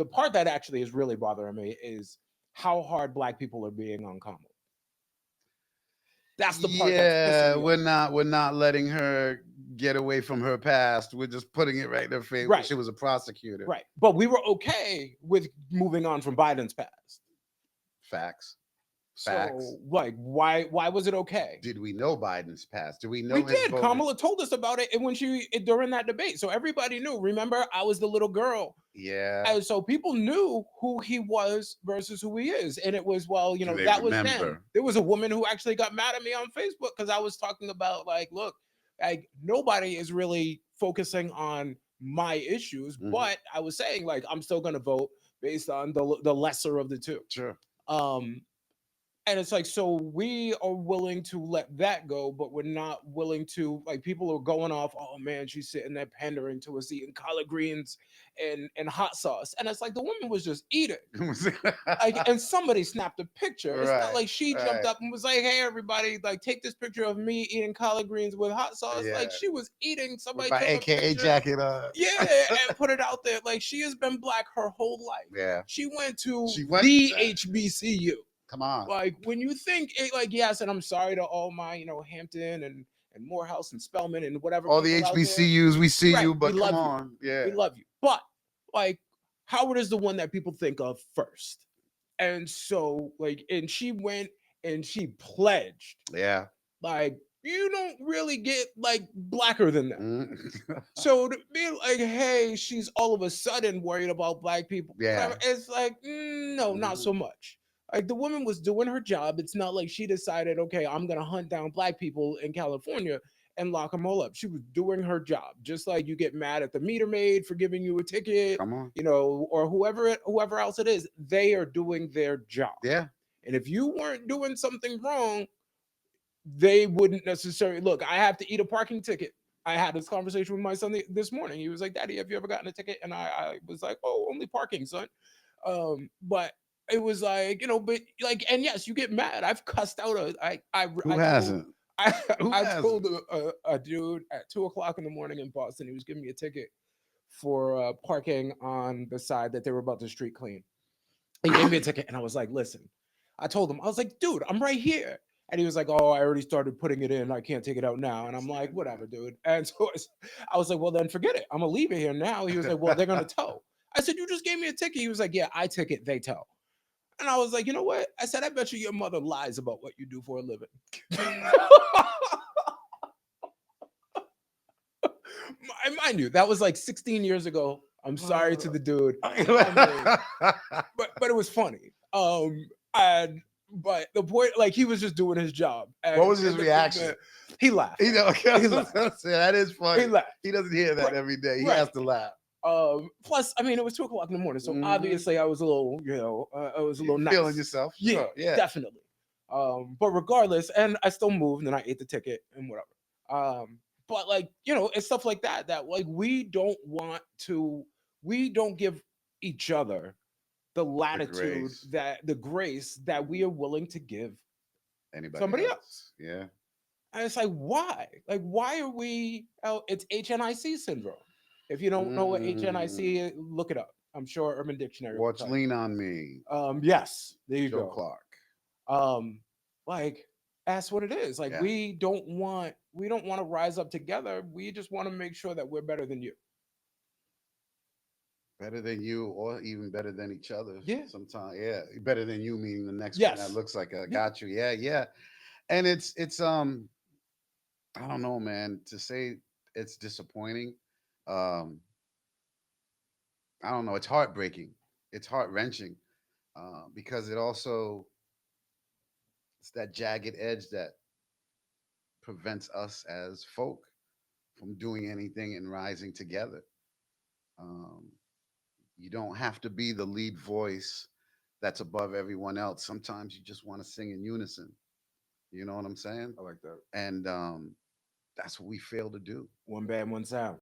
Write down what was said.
the part that actually is really bothering me is how hard black people are being on Kamala. That's the part that's pissing Yeah, me off. we're not letting her get away from her past. We're just putting it right in her face because Right, she was a prosecutor. right. But we were okay with moving on from Biden's past. Facts. Facts. So, like, why was it okay? Did we know Biden's past? Do we We know his did. voting? Kamala told us about it, and when she during that debate, so everybody knew. Remember, I was the little girl, Yeah. and so people knew who he was versus who he is. And it was, well, Do they that was then. remember? There was a woman who actually got mad at me on Facebook because I was talking about, like, look, like, nobody is really focusing on my issues, Mhm. but I was saying, like, I'm still going to vote based on the lesser of the two. Sure. Um, and it's like, so we are willing to let that go, but we're not willing to, like, people are going off, oh man, she's sitting there pandering to us, eating collard greens and hot sauce. And it's like the woman was just eating. Like, and somebody snapped a picture. It's not Right. like she jumped Right. up and was like, hey everybody, like, take this picture of me eating collard greens with hot sauce. Yeah. Like, she was eating, With somebody my took a AKA picture. jacket on. Yeah, and put it out there. Like, she has been black her whole life. Yeah. She went to She went the to- HBCU. Come on. Like, when you think it, like, yes, and I'm sorry to all my, Hampton and Morehouse and Spelman and whatever All the people out there. HBCUs, we see Right, you, we but come love you. on. Yeah. We love you. But, like, Howard is the one that people think of first. And so, like, and she went and she pledged, Yeah. like, you don't really get, like, blacker than that. Mm. So to be like, hey, she's all of a sudden worried about black people. Yeah. Whatever. It's like, no, not so much. Like, the woman was doing her job. It's not like she decided, okay, I'm gonna hunt down black people in California and lock them all up. She was doing her job. Just like you get mad at the meter maid for giving you a ticket, Come on. or whoever else it is, they are doing their job. Yeah. And if you weren't doing something wrong, they wouldn't necessarily look. I have to eat a parking ticket. I had this conversation with my son this morning. He was like, "Daddy, have you ever gotten a ticket?" And I was like, "Oh, only parking, son." But it was like, but like, and yes, you get mad. I've cussed out Who I told hasn't? I Who I hasn't? told a dude at 2 o'clock in the morning in Boston. He was giving me a ticket for parking on the side that they were about to street clean. He gave me a ticket, and I was like, "Listen," I told him, I was like, "Dude, I'm right here." And he was like, "Oh, I already started putting it in. I can't take it out now." And I'm like, "Whatever, dude." And so I was like, "Well, then forget it. I'm gonna leave it here now." He was like, "Well, they're gonna tow." I said, "You just gave me a ticket." He was like, "Yeah, I ticket, they tow." And I was like, "You know what?" I said, "I bet you your mother lies about what you do for a living." Mind you, that was like 16 years ago. I'm sorry to the dude. I mean, but it was funny. And but the point, like, he was just doing his job, What and was his the thing reaction? he laughed. You know, He laughed. that is He funny. laughed. He doesn't hear that Right, every day. He has right. to laugh. Plus, I mean, it was 2 o'clock in the morning, so Mhm. obviously I was a little, I was a You little feeling nice. yourself? Yeah, Sure. Yeah. definitely. But regardless, and I still moved, and I ate the ticket and whatever. But, like, it's stuff like that that, like, we don't give each other the The latitude, grace. that the grace that we are willing to give Anybody somebody else? else. Yeah. And it's like, why? Like, why are we? Oh, it's HNIC syndrome. If you don't know what HNIC Mm. is, look it up. I'm sure Urban Dictionary will Watch tell Lean on Me. you. Yes, there you Joe go. Clark. Um, like, that's what it is. Like, Yeah. we don't want to rise up together. We just want to make sure that we're better than you. Better than you, or even better than each other. Yeah. Sometimes, yeah. Better than you, meaning the next one that Yes. looks like I Yeah. got you. Yeah, yeah. And it's I don't know, man. To say it's disappointing, um, I don't know. It's heartbreaking. It's heart wrenching, because it also it's that jagged edge that prevents us as folk from doing anything and rising together. Um, you don't have to be the lead voice that's above everyone else. Sometimes you just want to sing in unison. You know what I'm saying? I like that. And that's what we fail to do. One band, one sound.